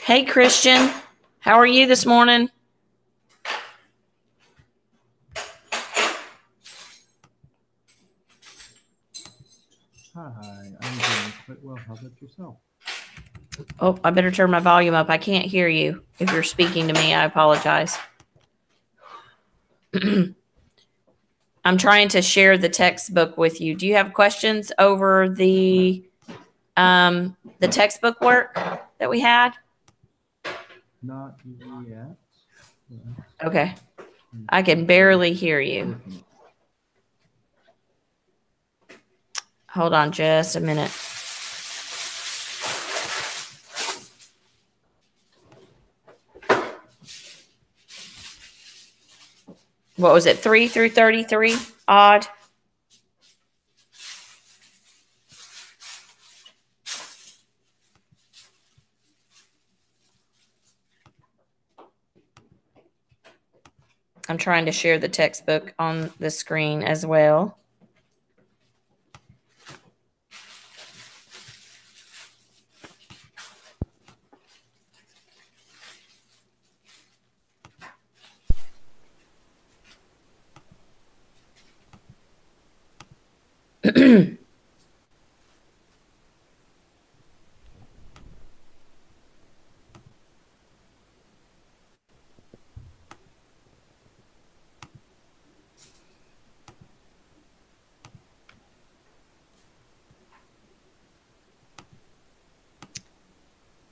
Hey, Christian. How are you this morning? Hi, I'm doing quite well. How about yourself? Oh, I better turn my volume up. I can't hear you. If you're speaking to me, I apologize. I'm trying to share the textbook with you. Do you have questions over the textbook work that we had? Not yet. Okay. I can barely hear you. Hold on just a minute. What was it? 3 through 33? Odd. I'm trying to share the textbook on the screen as well.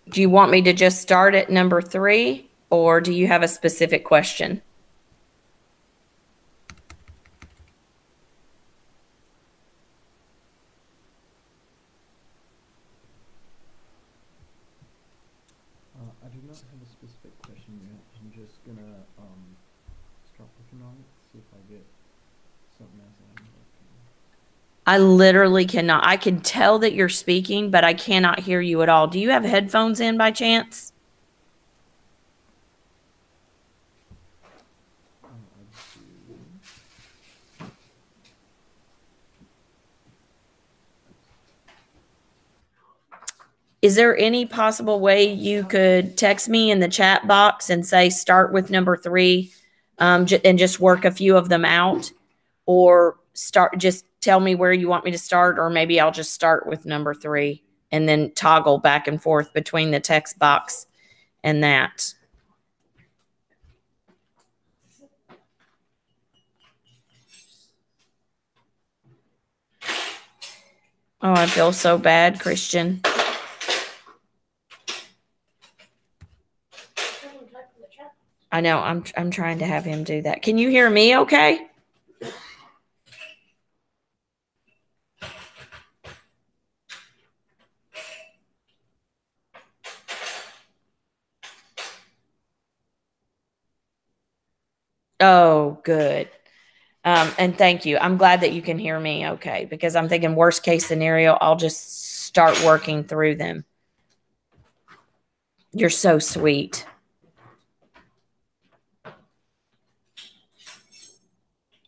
Do you want me to just start at number 3, or do you have a specific question? I do not have a specific question yet. I'm just gonna start working on it, see if I get something else I'm working on. I literally cannot. I can tell that you're speaking, but I cannot hear you at all. Do you have headphones in by chance? I do. Is there any possible way you could text me in the chat box and say start with number 3 and just work a few of them out? Or just tell me where you want me to start, or maybe I'll just start with number 3 and then toggle back and forth between the text box and that. Oh, I feel so bad, Christian. I know. I'm trying to have him do that. Can you hear me okay? Oh, good. And thank you. I'm glad that you can hear me okay, because I'm thinking worst case scenario, I'll just start working through them. You're so sweet.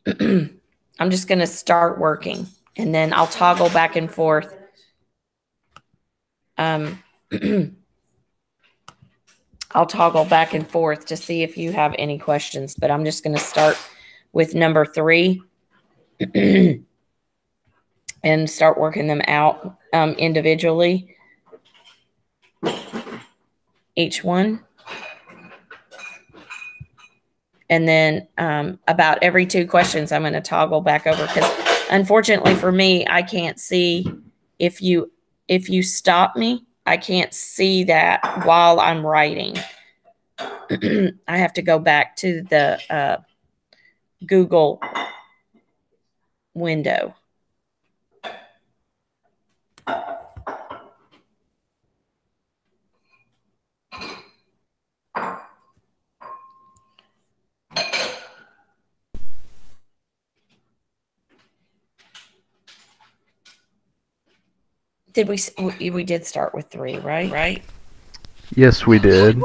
I'm just going to start working, and then I'll toggle back and forth. I'll toggle back and forth to see if you have any questions, but I'm just going to start with number 3 and start working them out individually, each one. And then about every 2 questions, I'm going to toggle back over, because unfortunately for me, I can't see if you stop me. I can't see that while I'm writing. I have to go back to the Google window. Did we did start with 3, right? Yes, we did.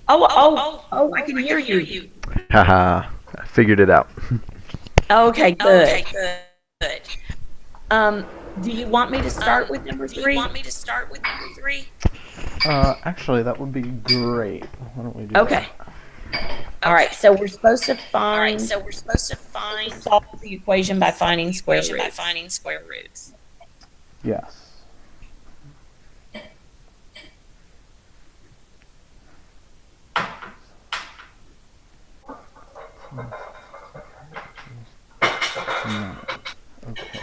Oh, I can hear you. Haha, I figured it out. Okay, good. Do you want me to start with number 3? Actually, that would be great. Why don't we do Okay. All right. So we're supposed to find solve the equation by finding square roots. Yes. No. Okay.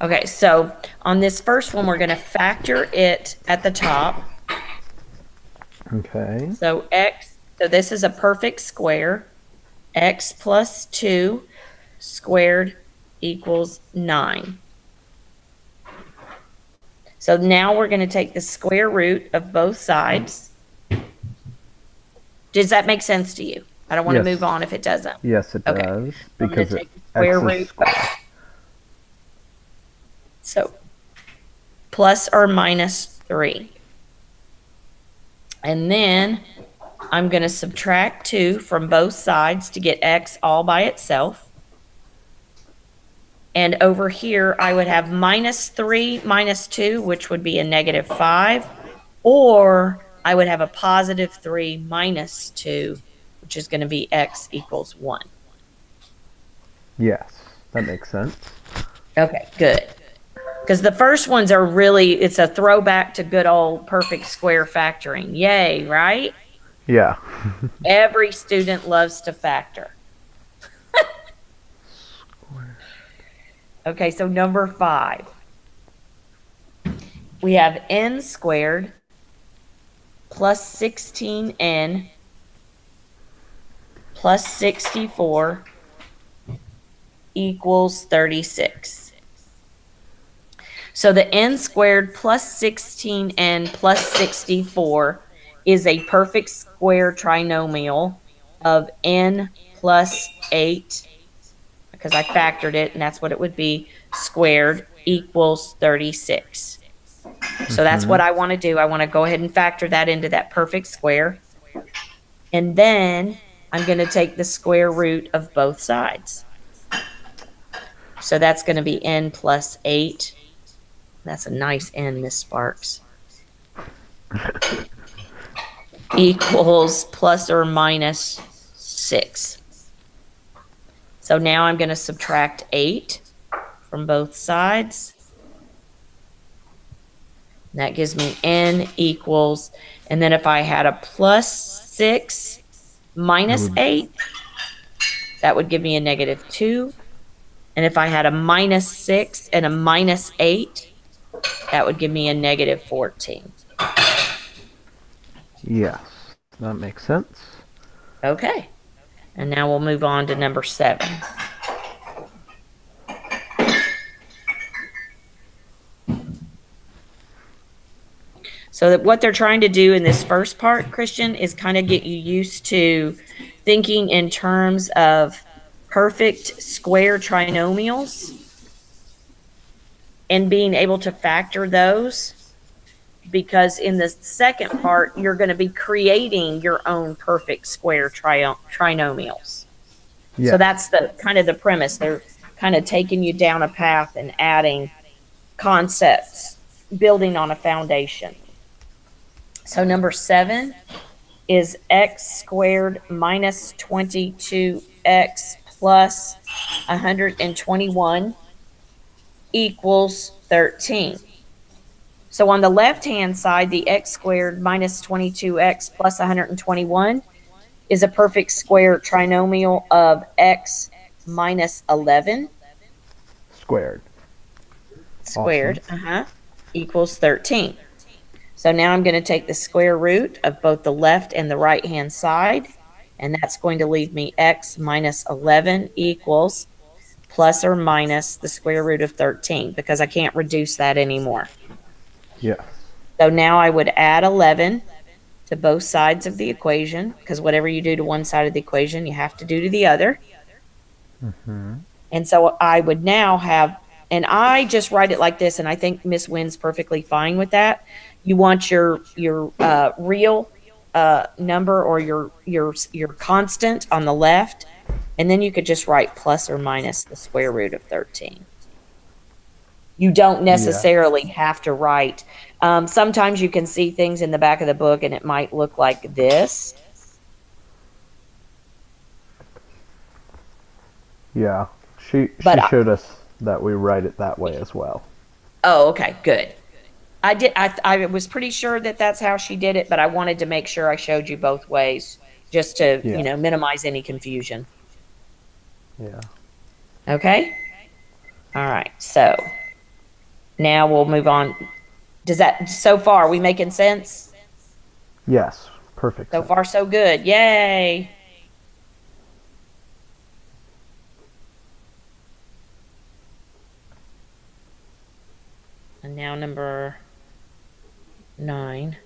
Okay, so on this first one, we're going to factor it at the top. Okay. So this is a perfect square. X plus 2 squared equals 9. So now we're going to take the square root of both sides. Does that make sense to you? I don't want to move on if it doesn't. Yes, it does. Okay. Because take the square root. So plus or minus 3. And then I'm going to subtract 2 from both sides to get x all by itself. And over here, I would have minus 3 minus 2, which would be a negative 5. Or I would have a positive 3 minus 2, which is going to be x equals 1. Yes, that makes sense. Okay, good. Because the first ones are really, it's a throwback to good old perfect square factoring. Yay, right? Yeah. Every student loves to factor. Okay, so number 5. We have n squared plus 16n plus 64 equals 36. So the n squared plus 16n plus 64 is a perfect square trinomial of n plus 8, because I factored it, and that's what it would be, squared equals 36. So that's what I want to do. I want to go ahead and factor that into that perfect square. And then I'm going to take the square root of both sides. So that's going to be n plus 8. That's a nice n, Miss Sparks. Equals plus or minus 6. So now I'm going to subtract 8 from both sides. That gives me n equals, and then if I had a plus 6 minus 8, that would give me a negative 2. And if I had a minus 6 and a minus 8, that would give me a negative 14. Yes, that makes sense. Okay. And now we'll move on to number 7. So that what they're trying to do in this first part, Christian, is kind of get you used to thinking in terms of perfect square trinomials and being able to factor those, because in the second part, you're going to be creating your own perfect square trinomials. Yeah. So that's the kind of the premise. They're kind of taking you down a path and adding concepts, building on a foundation. So number 7 is x squared minus 22x plus 121 equals 13. So on the left-hand side, the x squared minus 22x plus 121 is a perfect square trinomial of x minus 11. Squared. Awesome. Equals 13. So now I'm going to take the square root of both the left and the right-hand side, and that's going to leave me x minus 11 equals plus or minus the square root of 13, because I can't reduce that anymore. Yeah. So now I would add 11 to both sides of the equation, because whatever you do to one side of the equation, you have to do to the other. And so I would now have and I just write it like this, and I think Miss Wynn's perfectly fine with that. You want your real number or your constant on the left, and then you could just write plus or minus the square root of 13. You don't necessarily have to write. Sometimes you can see things in the back of the book, and it might look like this. Yeah, she showed us that we write it that way as well. Oh, okay, good. I was pretty sure that that's how she did it, but I wanted to make sure I showed you both ways just to, minimize any confusion. Yeah. Okay? All right. So now we'll move on. So far, we making sense? Yes. Perfect. So far, so good. Yay. And now number 9.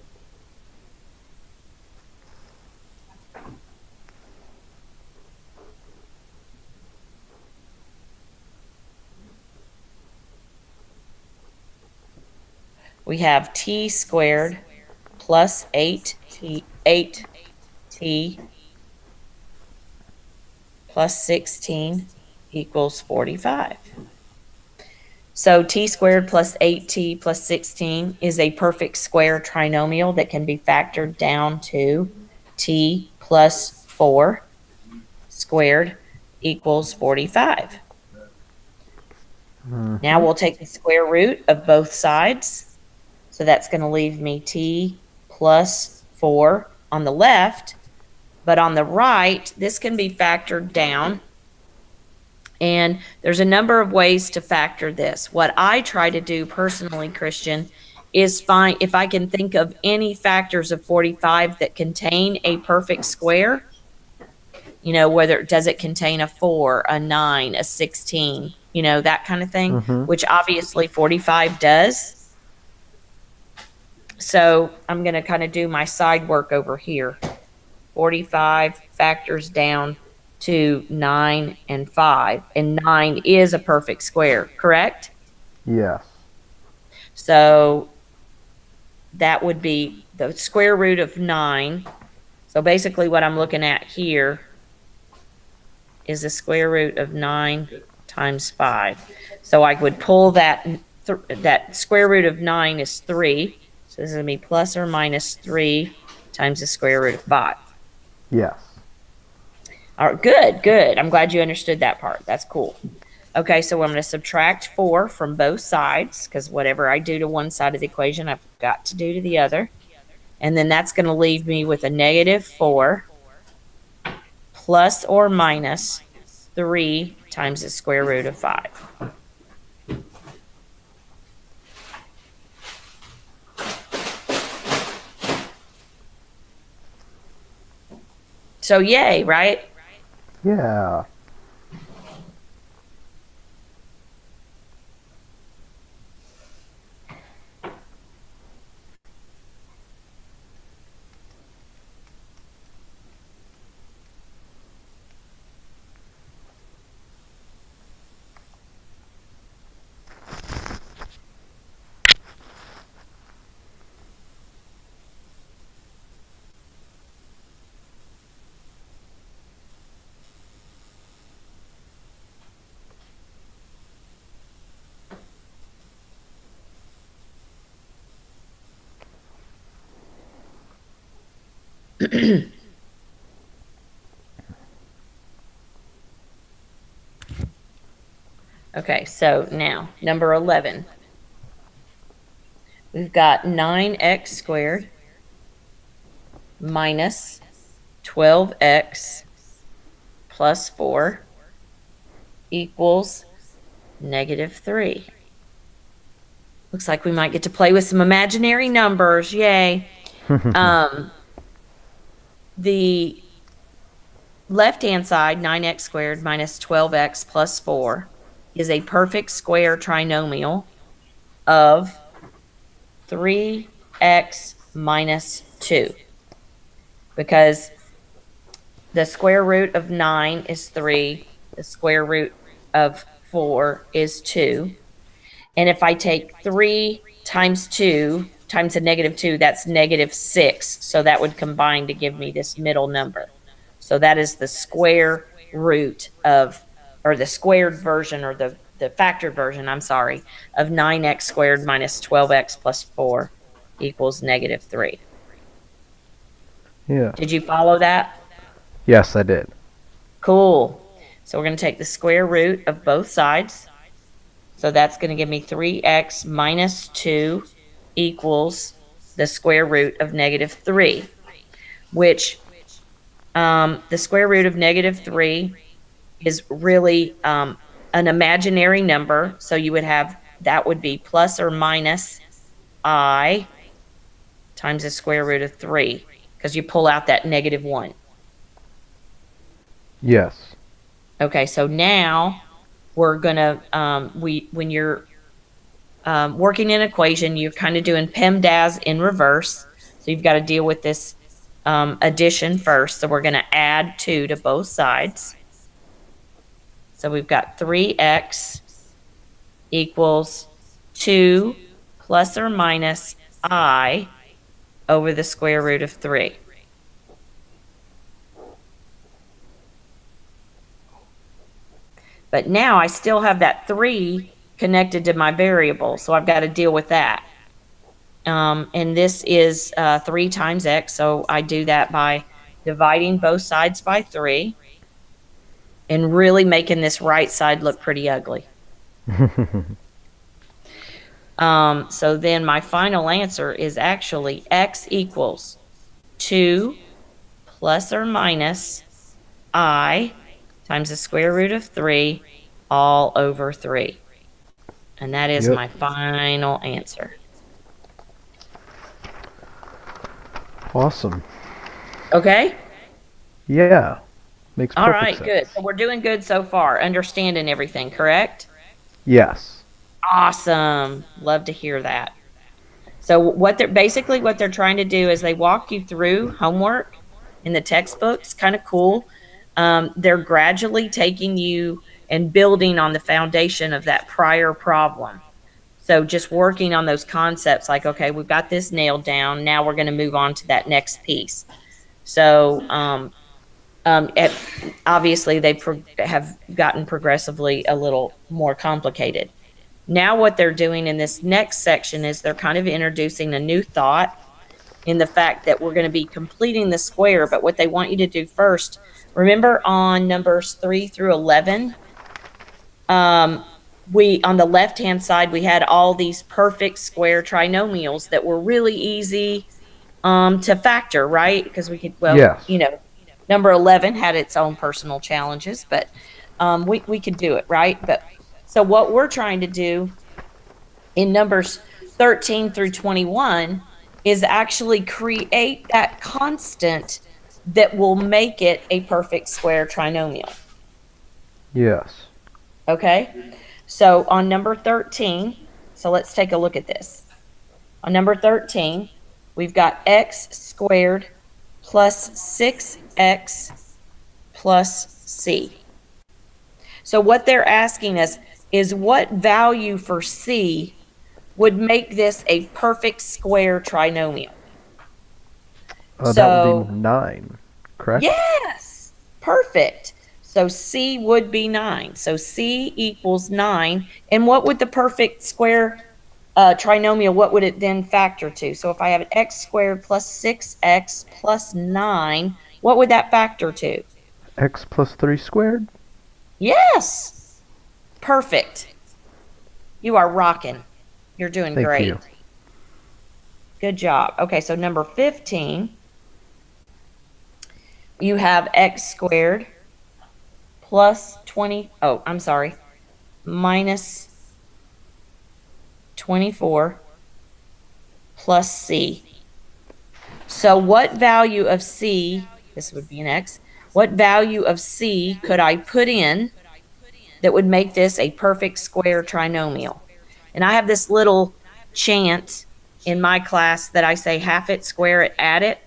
We have t squared plus 8t plus 16 equals 45. So t squared plus 8t plus 16 is a perfect square trinomial that can be factored down to t plus 4 squared equals 45. Now we'll take the square root of both sides. So that's going to leave me t plus 4 on the left. But on the right, this can be factored down. And there's a number of ways to factor this. What I try to do personally, Christian, is find if I can think of any factors of 45 that contain a perfect square, whether does it contain a 4, a 9, a 16, that kind of thing, which obviously 45 does. So I'm going to kind of do my side work over here. 45 factors down to 9 and 5, and 9 is a perfect square, correct? Yes. So that would be the square root of 9. So basically what I'm looking at here is the square root of 9 times 5. So I would pull that square root of 9 is 3. So this is going to be plus or minus 3 times the square root of 5. Yes. All right, good. I'm glad you understood that part. That's cool. Okay, so I'm going to subtract 4 from both sides, because whatever I do to one side of the equation, I've got to do to the other. And then that's going to leave me with a negative 4 plus or minus 3 times the square root of 5. So yay, right? Yeah. Okay, so now number 11. We've got 9x squared minus 12x plus 4 equals negative 3. Looks like we might get to play with some imaginary numbers. Yay. The left-hand side, 9x squared minus 12x plus 4, is a perfect square trinomial of 3x minus 2. Because the square root of 9 is 3, the square root of 4 is 2. And if I take 3 times 2 times a negative 2, that's negative 6. So that would combine to give me this middle number. So that is the square root of, or the squared version, or the factored version, I'm sorry, of 9x squared minus 12x plus 4 equals negative 3. Yeah. Did you follow that? Yes, I did. Cool. So we're going to take the square root of both sides. So that's going to give me 3x minus 2 equals the square root of negative 3, which the square root of negative 3 is really an imaginary number. So you would have, that would be plus or minus I times the square root of 3, because you pull out that negative 1. Yes. Okay, so now we're going to, when you're working an equation, you're kind of doing PEMDAS in reverse. So you've got to deal with this addition first. So we're going to add 2 to both sides. So we've got 3x equals 2 plus or minus I over the square root of 3. But now I still have that 3 connected to my variable, so I've got to deal with that. And this is 3 times x, so I do that by dividing both sides by 3 and really making this right side look pretty ugly. So then my final answer is actually x equals 2 plus or minus I times the square root of 3 all over 3. And that is my final answer. Awesome. Okay? Yeah. Makes perfect All right, sense. good. So we're doing good so far, understanding everything, correct? Yes. Awesome. Love to hear that. So what they're trying to do is they walk you through homework in the textbook. It's kind of cool. They're gradually taking you and building on the foundation of that prior problem. So just working on those concepts like, okay, we've got this nailed down. Now we're going to move on to that next piece. So obviously they have gotten progressively a little more complicated. Now what they're doing in this next section is they're kind of introducing a new thought in the fact that we're going to be completing the square. But what they want you to do first, remember on numbers 3 through 11, we, on the left-hand side, we had all these perfect square trinomials that were really easy to factor, right? Because we could, well, yes. you know, number 11 had its own personal challenges, but we could do it, right? But so what we're trying to do in numbers 13 through 21 is actually create that constant that will make it a perfect square trinomial. Yes. Okay? So on number 13, so let's take a look at this. On number 13, we've got x squared plus 6x plus c. So what they're asking us is what value for c would make this a perfect square trinomial? That would be 9, correct? Yes, perfect. So c would be 9. So c equals 9. And what would the perfect square trinomial, what would it then factor to? So if I have an x squared plus 6x plus 9, what would that factor to? X plus 3 squared? Yes. Perfect. You are rocking. You're doing Thank great. you. Good job. Okay, so number 15, you have x squared plus 20, oh, I'm sorry, minus 24 plus c. So what value of c, this would be an x, what value of c could I put in that would make this a perfect square trinomial? And I have this little chant in my class that I say half it, square it, add it.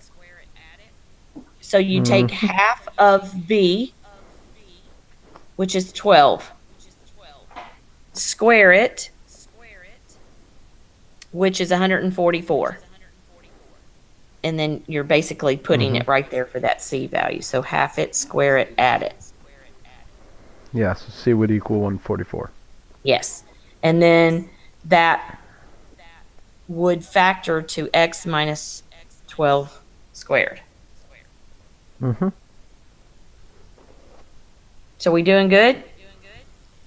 So you take half of b, which is 12, square it, which is 144. And then you're basically putting it right there for that C value. So half it, square it, add it. Yeah, so C would equal 144. Yes. And then that would factor to x minus 12 squared. Mm-hmm. So we doing good?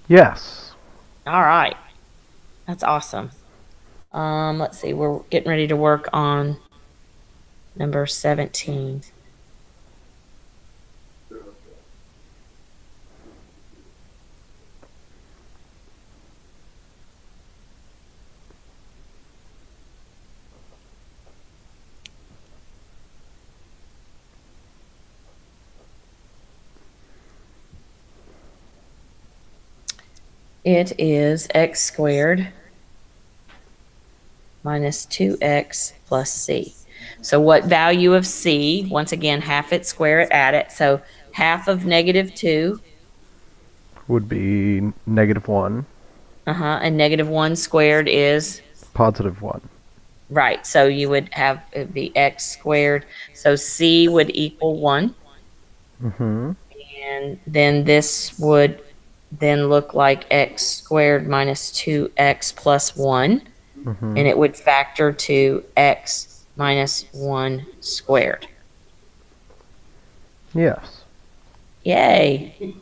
Yes. All right. That's awesome. Let's see. We're getting ready to work on number 17. It is x squared minus 2x plus c. So what value of c? Once again, half it, square it, add it. So half of negative 2. Would be negative 1. And negative 1 squared is? Positive 1. Right. So you would have it'd be x squared. So c would equal 1. Mm-hmm. And then this would then look like x squared minus 2x plus 1. Mm-hmm. And it would factor to x minus 1 squared. Yes. Yay.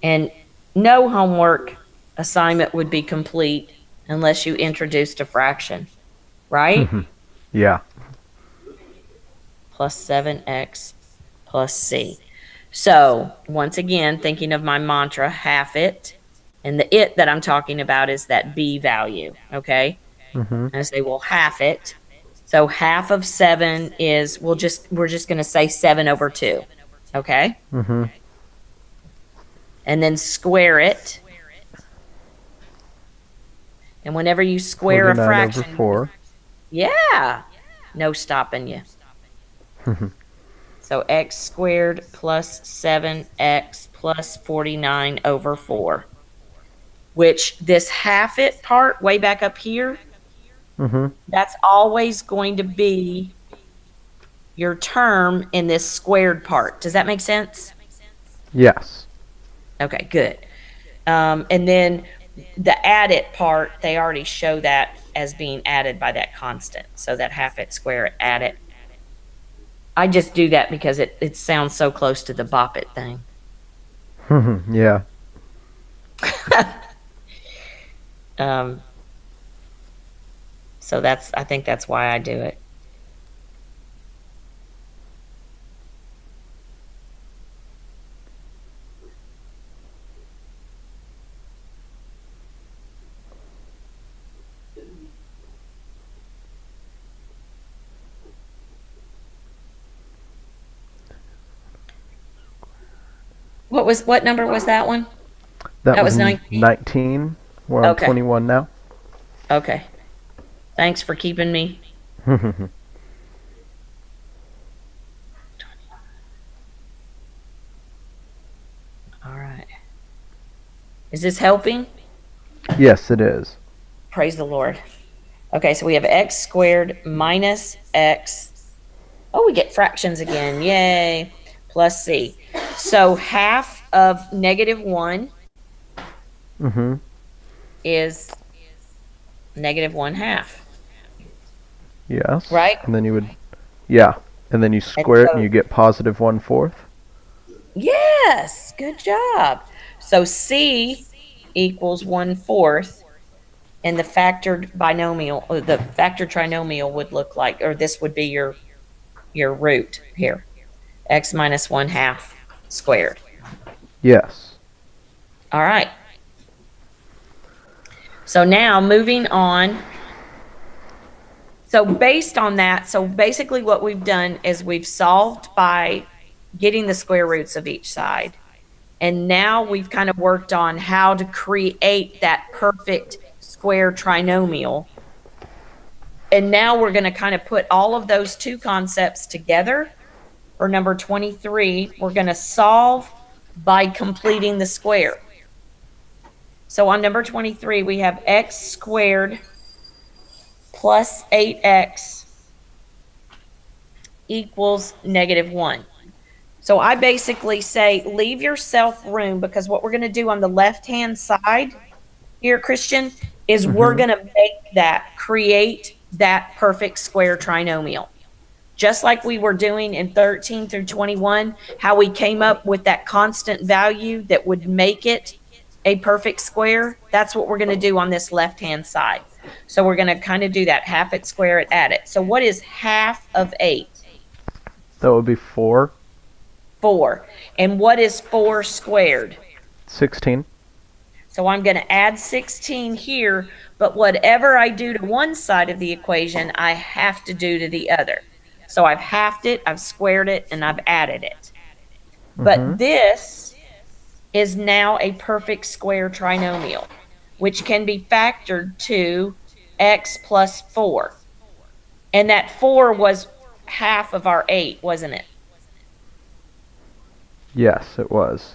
And no homework assignment would be complete unless you introduced a fraction, right? Yeah. Plus 7x plus c. So once again, thinking of my mantra, half it. And the it that I'm talking about is that b value, okay? Mm-hmm. And I say, well, half it. So half of 7 is, we're just going to say 7 over 2, okay? Mm-hmm. And then square it. And whenever you square a fraction, over 4. Yeah, no stopping you. So x squared plus 7x plus 49 over 4. Which this half it part way back up here, that's always going to be your term in this squared part. Does that make sense? Yes. Okay, good. And then the add it part, they already show that as being added by that constant. So that half it, square it, add it. I just do that because it sounds so close to the bop it thing. Yeah. So I think that's why I do it. What number was that one? That was 19. 19. We're on 21 now. Okay. Thanks for keeping me. All right. Is this helping? Yes, it is. Praise the Lord. Okay, so we have x squared minus x. Oh, we get fractions again. Yay. Plus c. So half of negative 1 is negative 1/2. Yes. Right? And then you would, yeah. And then you square it and you get positive 1/4. Yes. Good job. So c equals 1/4. And the factored binomial, or the factored trinomial would look like, or this would be your root here. X minus 1/2 squared. Yes. All right. So now moving on. So based on that, so basically what we've done is we've solved by getting the square roots of each side. And now we've kind of worked on how to create that perfect square trinomial. And now we're going to kind of put all of those two concepts together. For number 23, we're going to solve by completing the square. So on number 23, we have x squared plus 8x equals -1. So I basically say leave yourself room, because what we're going to do on the left-hand side here, Christian, is we're going to create that perfect square trinomial. Just like we were doing in 13 through 21, how we came up with that constant value that would make it a perfect square, that's what we're going to do on this left-hand side. So we're going to kind of do that, half it, square it, add it. So what is half of 8? That would be 4. 4. And what is 4 squared? 16. So I'm going to add 16 here, but whatever I do to one side of the equation, I have to do to the other. So I've halved it, I've squared it, and I've added it. But this is now a perfect square trinomial, which can be factored to x plus 4. And that 4 was half of our 8, wasn't it? Yes, it was.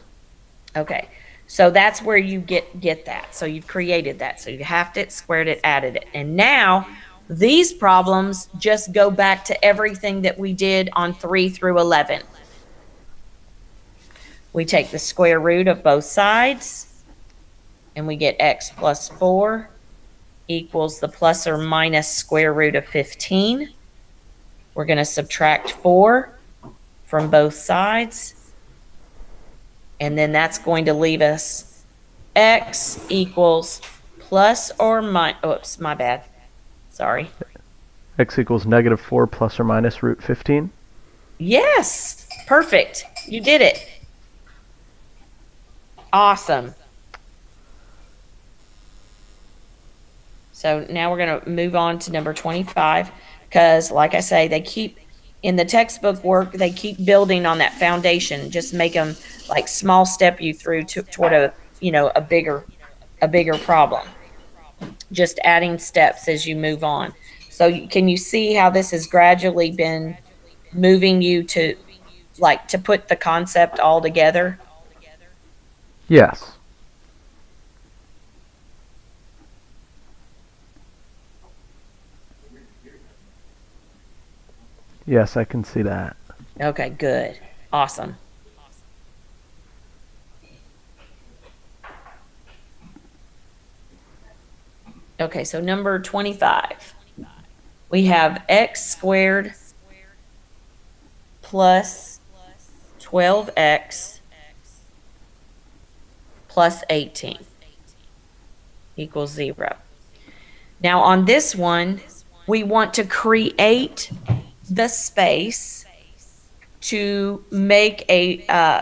Okay. So that's where you get that. So you've created that. So you halved it, squared it, added it. And now these problems just go back to everything that we did on 3 through 11. We take the square root of both sides, and we get x plus 4 equals the plus or minus square root of 15. We're going to subtract 4 from both sides. And then that's going to leave us x equals plus or minus, oops, my bad. Sorry. X equals -4 plus or minus root 15. Yes, perfect. You did it. Awesome. So now we're going to move on to number 25, because like I say, they keep, in the textbook work, they keep building on that foundation. Just make them like small step you through toward a, a bigger problem. Just adding steps as you move on. So can you see how this has gradually been moving you to put the concept all together? Yes. Yes, I can see that. Okay, good. Awesome. Okay, so number 25. We have x squared plus 12x plus 18 equals 0. Now on this one, we want to create the space to make a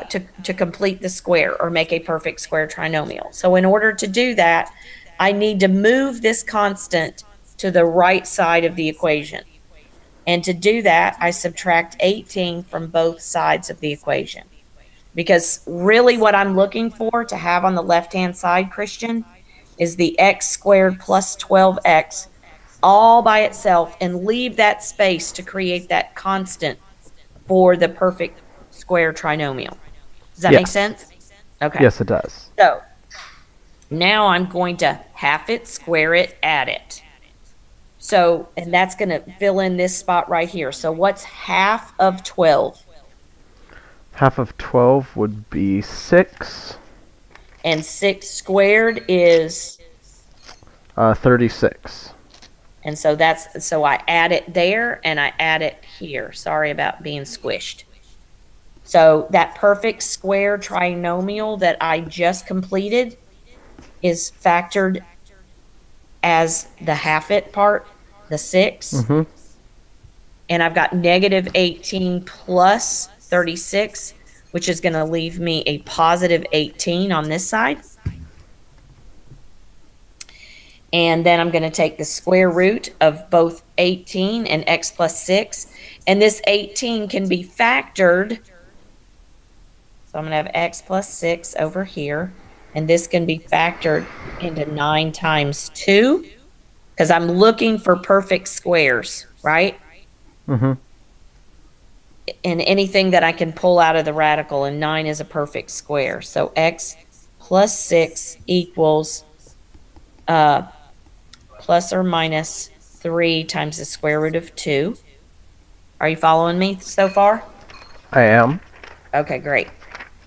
to complete the square, or make a perfect square trinomial. So in order to do that, I need to move this constant to the right side of the equation. And to do that, I subtract 18 from both sides of the equation. Because really what I'm looking for to have on the left-hand side, Christian, is the x squared plus 12x all by itself, and leave that space to create that constant for the perfect square trinomial. Does that make sense? Okay. Yes, it does. So now I'm going to half it, square it, add it. So, and that's going to fill in this spot right here. So what's half of 12? Half of 12 would be 6. And 6 squared is? 36. And so so I add it there and I add it here. Sorry about being squished. So that perfect square trinomial that I just completed is factored as the half it part, the 6. And I've got -18 plus 36, which is going to leave me a positive 18 on this side. And then I'm going to take the square root of both 18 and x plus 6. And this 18 can be factored. So I'm going to have x plus 6 over here. And this can be factored into 9 times 2. Because I'm looking for perfect squares, right? And anything that I can pull out of the radical. And 9 is a perfect square. So x plus 6 equals plus or minus 3 times the square root of 2. Are you following me so far? I am. Okay, great.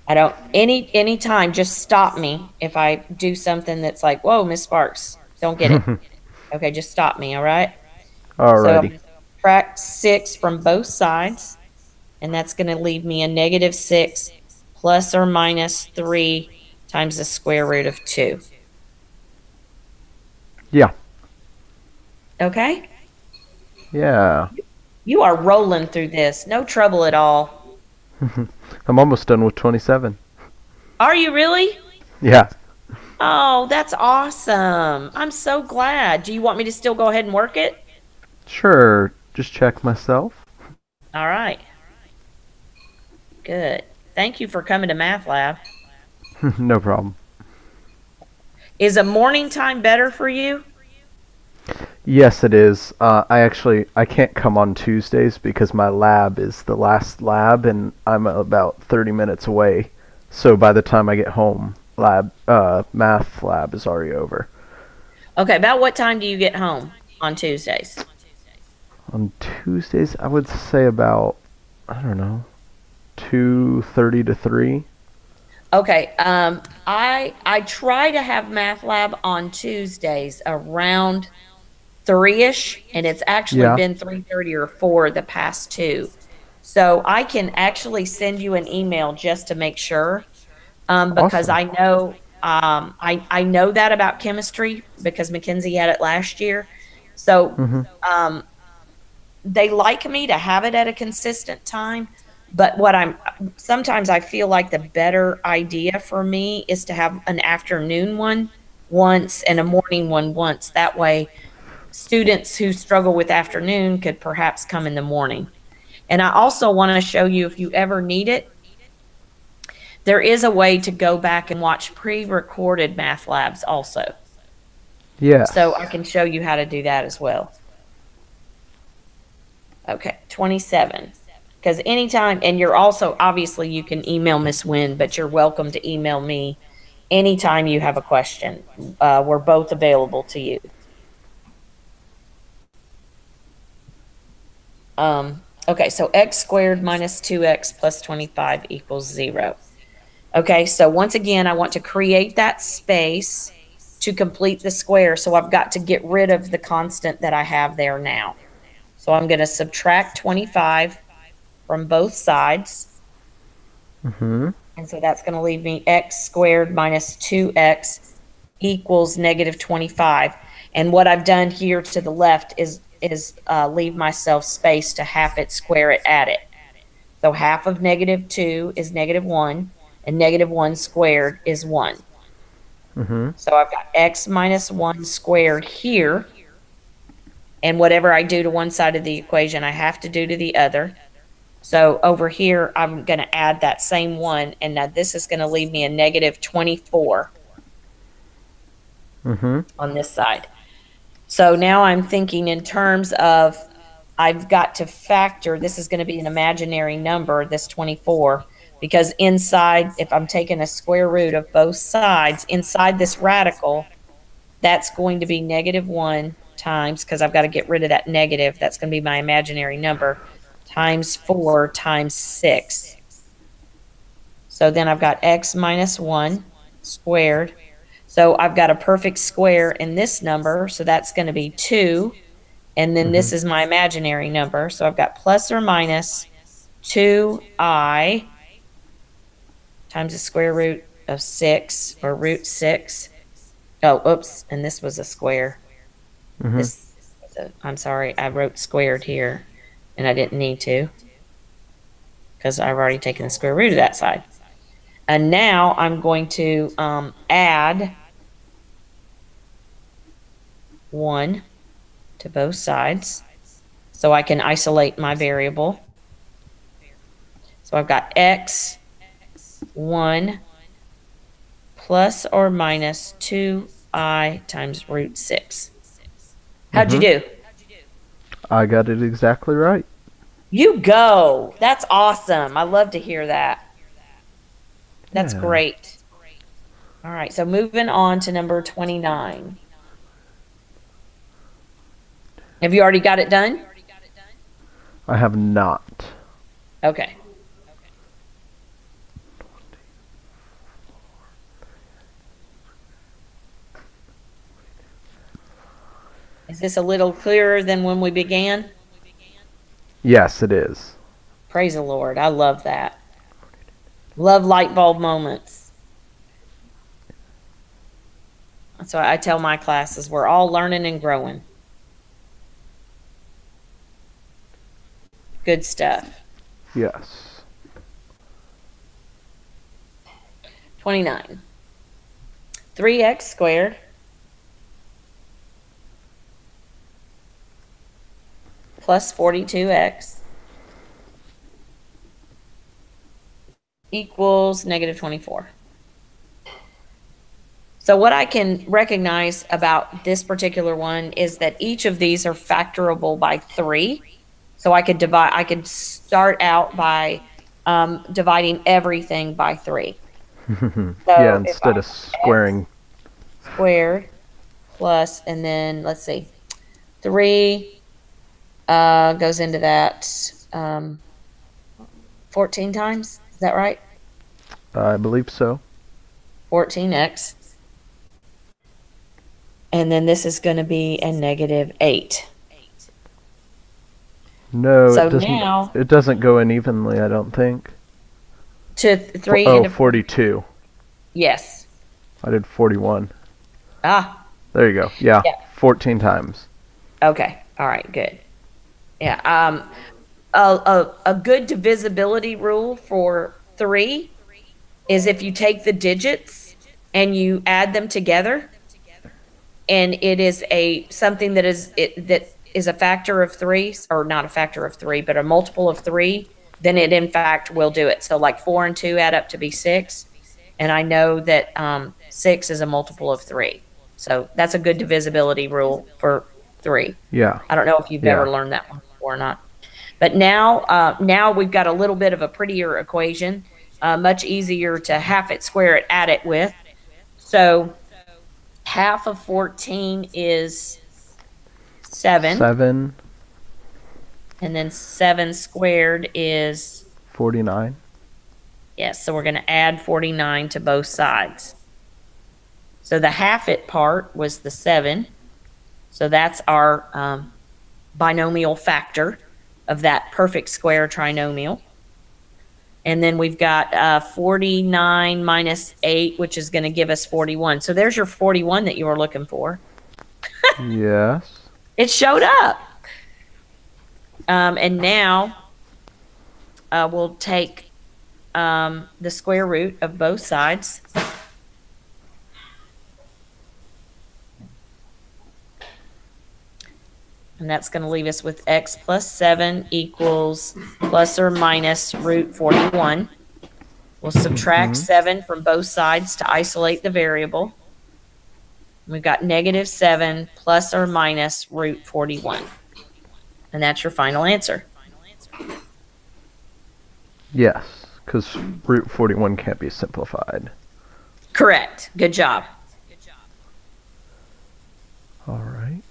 I don't any time just stop me if I do something that's like, whoa, Miss Sparks, don't get it. Okay, just stop me, all right? So I'm Alrighty. going to subtract 6 from both sides, and that's going to leave me a negative 6 plus or minus 3 times the square root of 2. Yeah. Okay? Yeah. You are rolling through this. No trouble at all. I'm almost done with 27. Are you really? Yeah. Oh, that's awesome. I'm so glad. Do you want me to still go ahead and work it? Sure. Just check myself. All right. Good. Thank you for coming to Math Lab. No problem. Is a morning time better for you? Yes, it is. I can't come on Tuesdays because my lab is the last lab, and I'm about 30 minutes away. So by the time I get home, math lab is already over. Okay, about what time do you get home on Tuesdays? On Tuesdays, I would say about, I don't know, 2:30 to 3. Okay, I try to have Math Lab on Tuesdays around 3-ish, and it's actually Yeah. been 3:30 or 4 the past two. So I can actually send you an email just to make sure, because Awesome. I know that about chemistry because Mackenzie had it last year. So Mhm. they like me to have it at a consistent time. But sometimes I feel like the better idea for me is to have an afternoon one once and a morning one once. That way, students who struggle with afternoon could perhaps come in the morning. And I also want to show you, if you ever need it, there is a way to go back and watch pre-recorded math labs also. Yes. So I can show you how to do that as well. Okay, 27. Because anytime, and you're also, obviously you can email Miss Wynn, but you're welcome to email me anytime you have a question. We're both available to you. Okay, so x squared minus 2x plus 25 equals 0. Okay, so once again, I want to create that space to complete the square, so I've got to get rid of the constant that I have there now. So I'm going to subtract 25 from both sides. Mhm. And so that's going to leave me x squared minus 2x equals negative 25. And what I've done here to the left is leave myself space to half it, square it, add it. So half of negative 2 is negative 1, and negative 1 squared is 1. Mhm. So I've got x minus 1 squared here. And whatever I do to one side of the equation, I have to do to the other. So over here, I'm going to add that same 1, and now this is going to leave me a negative 24 on this side. So now I'm thinking in terms of, I've got to factor, this is going to be an imaginary number, this 24, because inside, if I'm taking a square root of both sides, inside this radical, that's going to be negative 1 times, because I've got to get rid of that negative, that's going to be my imaginary number, times 4 times 6. So then I've got x minus 1 squared. So I've got a perfect square in this number, so that's going to be 2. And then this is my imaginary number. So I've got plus or minus 2i times the square root of 6, or root 6. Oh, oops, and this was a square. I'm sorry, I wrote squared here, and I didn't need to, because I've already taken the square root of that side. And now I'm going to add 1 to both sides, so I can isolate my variable. So I've got x1 plus or minus 2i times root 6. How'd you do? I got it exactly right. You go. That's awesome. I love to hear that. That's Yeah. great. All right, so moving on to number 29. Have you already got it done? I have not. Okay. Is this a little clearer than when we began? Yes, it is. Praise the Lord. I love that. Love light bulb moments. That's why I tell my classes we're all learning and growing. Good stuff. Yes. 29. 3x squared plus 42x equals negative 24. So what I can recognize about this particular one is that each of these are factorable by 3. So I could start out by dividing everything by 3. Yeah, instead of squaring. Squared plus, and then let's see, 3 goes into that 14 times. Is that right? I believe so. 14x. And then this is going to be a negative 8. No, So it doesn't. now It doesn't go in evenly, I don't think. to 3 Oh, into 42. yes. I did 41. Ah, There you go. Yeah, Yeah. 14 times. okay. All right, good. Yeah. A good divisibility rule for 3 is if you take the digits and you add them together, and it is something that is a factor of 3, or not a factor of 3, but a multiple of 3, then it in fact will do it. So like 4 and 2 add up to be 6, and I know that 6 is a multiple of 3. So that's a good divisibility rule for 3. Yeah. I don't know if you've Yeah. ever learned that one before or not. But now we've got a little bit of a prettier equation, much easier to half it, square it, add it with. So half of 14 is 7. 7, And then 7 squared is, 49. yes, so we're going to add 49 to both sides. So the half it part was the 7. So that's our binomial factor of that perfect square trinomial. And then we've got 49 minus 8, which is going to give us 41. So there's your 41 that you were looking for. Yes. It showed up. And now we'll take the square root of both sides. And that's going to leave us with x plus 7 equals plus or minus root 41. We'll subtract 7 from both sides to isolate the variable. We've got negative 7 plus or minus root 41. And that's your final answer. Yes, because root 41 can't be simplified. Correct. Good job. All right.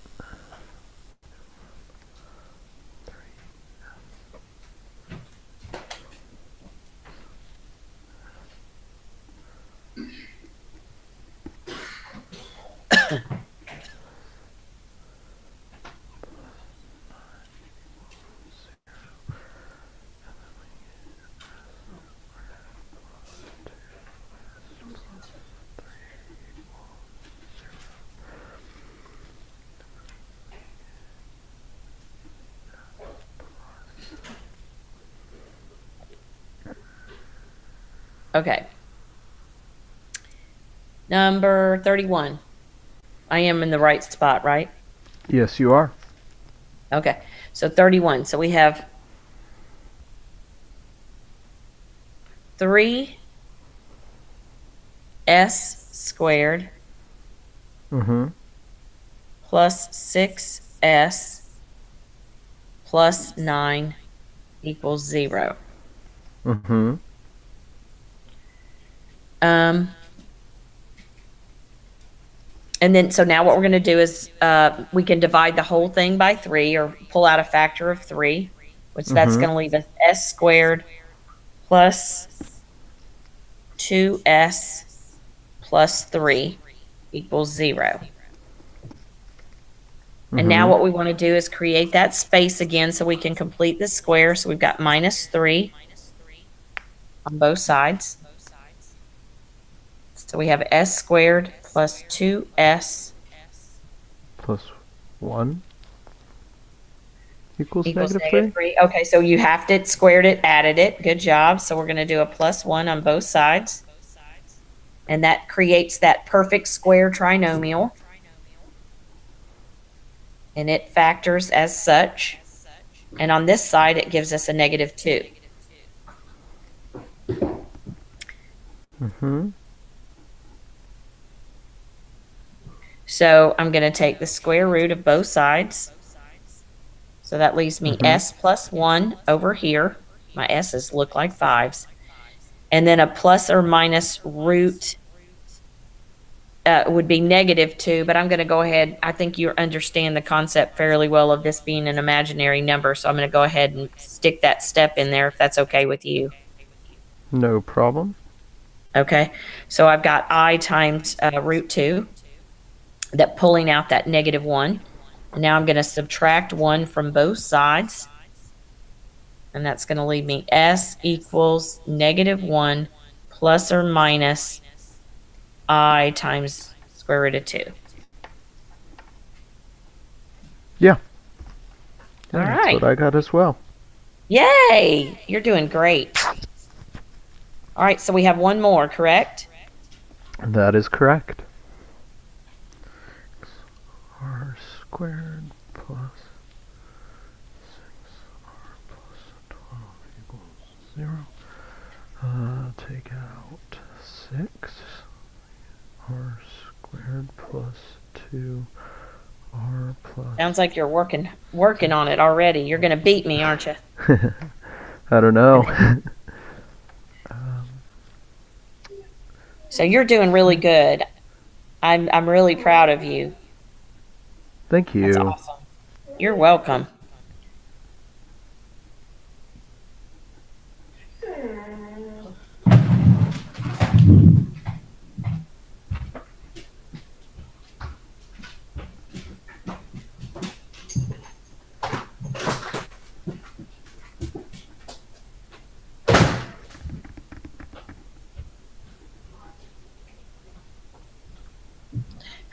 Okay. Number 31. I am in the right spot, right? Yes, you are. Okay. So 31. So we have 3s squared Mm-hmm. plus 6s plus 9 equals 0. Mm-hmm. And then, so now what we're going to do is we can divide the whole thing by 3 or pull out a factor of 3, which that's Mm-hmm. going to leave us s squared plus 2s plus 3 equals 0. And now Mm-hmm. what we want to do is create that space again so we can complete the square. So we've got minus 3 on both sides. So we have s squared plus 2s Plus 1 equals equals negative negative 3? 3. Okay, so you have to squared it, added it. Good job. So we're going to do a plus 1 on both sides. And that creates that perfect square trinomial. And it factors as such. And on this side, it gives us a negative 2. Mm-hmm. So I'm going to take the square root of both sides. So that leaves me s plus 1 over here. My s's look like 5s. And then a plus or minus root would be negative 2. But I'm going to go ahead. I think you understand the concept fairly well of this being an imaginary number. So I'm going to go ahead and stick that step in there if that's okay with you. No problem. Okay. So I've got I times root 2. That pulling out that negative 1. And now I'm going to subtract 1 from both sides. And that's going to leave me s equals negative 1 plus or minus I times square root of 2. Yeah. All That's right. what I got as well. Yay! You're doing great. All right, so we have one more, correct? That is correct. R squared plus 6r plus 12 equals 0. Take out 6. R squared plus 2r plus... Sounds like you're working on it already. You're going to beat me, aren't you? I don't know. So you're doing really good. I'm really proud of you. Thank you. That's awesome. You're welcome.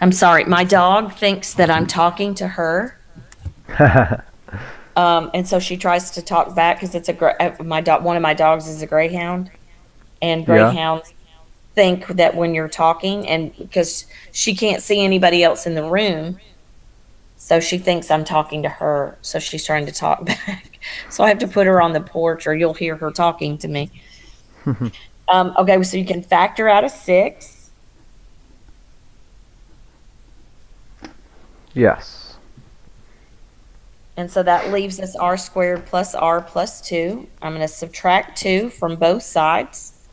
I'm sorry. My dog thinks that I'm talking to her. And so she tries to talk back because it's my dog. One of my dogs is a greyhound, and greyhounds think that when you're talking, and because she can't see anybody else in the room, so she thinks I'm talking to her. So she's trying to talk back. So I have to put her on the porch, or you'll hear her talking to me. Okay, so you can factor out a 6. Yes. And so that leaves us r squared plus r plus 2. I'm going to subtract 2 from both sides.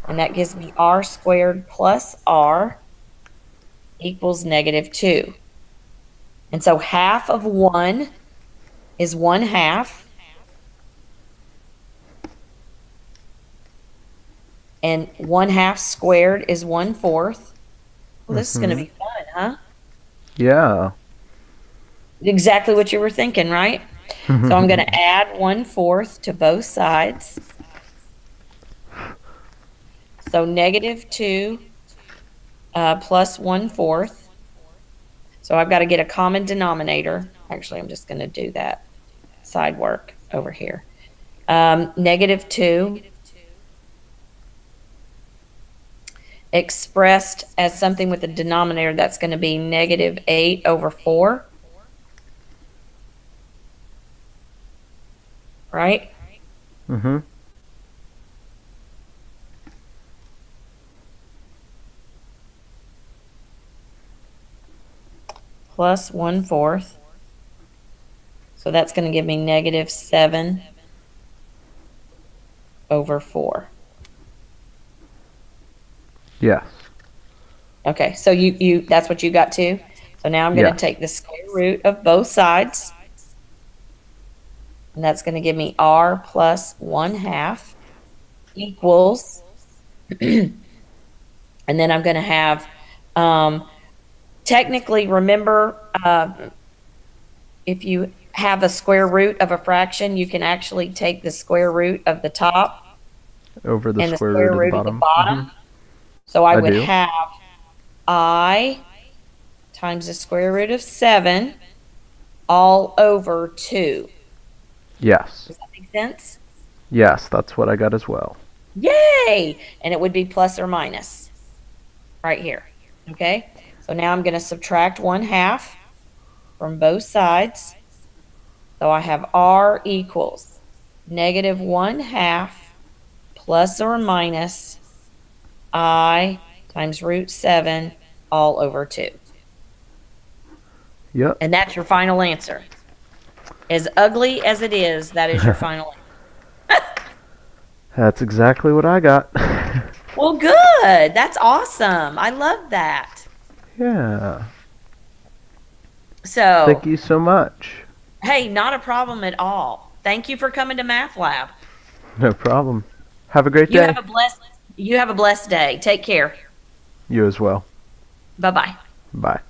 And that gives me r squared plus r equals negative 2. And so half of 1 is 1/2. And 1/2 squared is 1/4. Well, this is going to be fun, huh? Yeah. Exactly what you were thinking, right? So I'm going to add 1/4 to both sides. So negative 2 plus 1/4. So I've got to get a common denominator. Actually, I'm just going to do that side work over here. Negative 2 expressed as something with a denominator, that's going to be negative 8 over 4. Right? Mm-hmm. Plus 1/4. So that's going to give me negative 7 over 4. Yes. Okay, so you that's what you got too? So now I'm going to Yes. take the square root of both sides, and that's going to give me r plus 1/2 equals, and then I'm going to have, technically, remember, if you have a square root of a fraction, you can actually take the square root of the top Over the and the square square root of the root of the bottom. bottom. So I I would do. have I times the square root of 7 all over 2. Yes. Does that make sense? Yes, that's what I got as well. Yay! And it would be plus or minus right here. Okay? So now I'm going to subtract 1/2 from both sides. So I have r equals negative 1/2 plus or minus I times root 7 all over 2. Yep. And that's your final answer. As ugly as it is, that is your final answer. That's exactly what I got. Well, good. That's awesome. I love that. Yeah. So, Thank you so much. hey, not a problem at all. Thank you for coming to Math Lab. No problem. Have a great You day. have a blessed day. Take care. You as well. Bye-bye. Bye.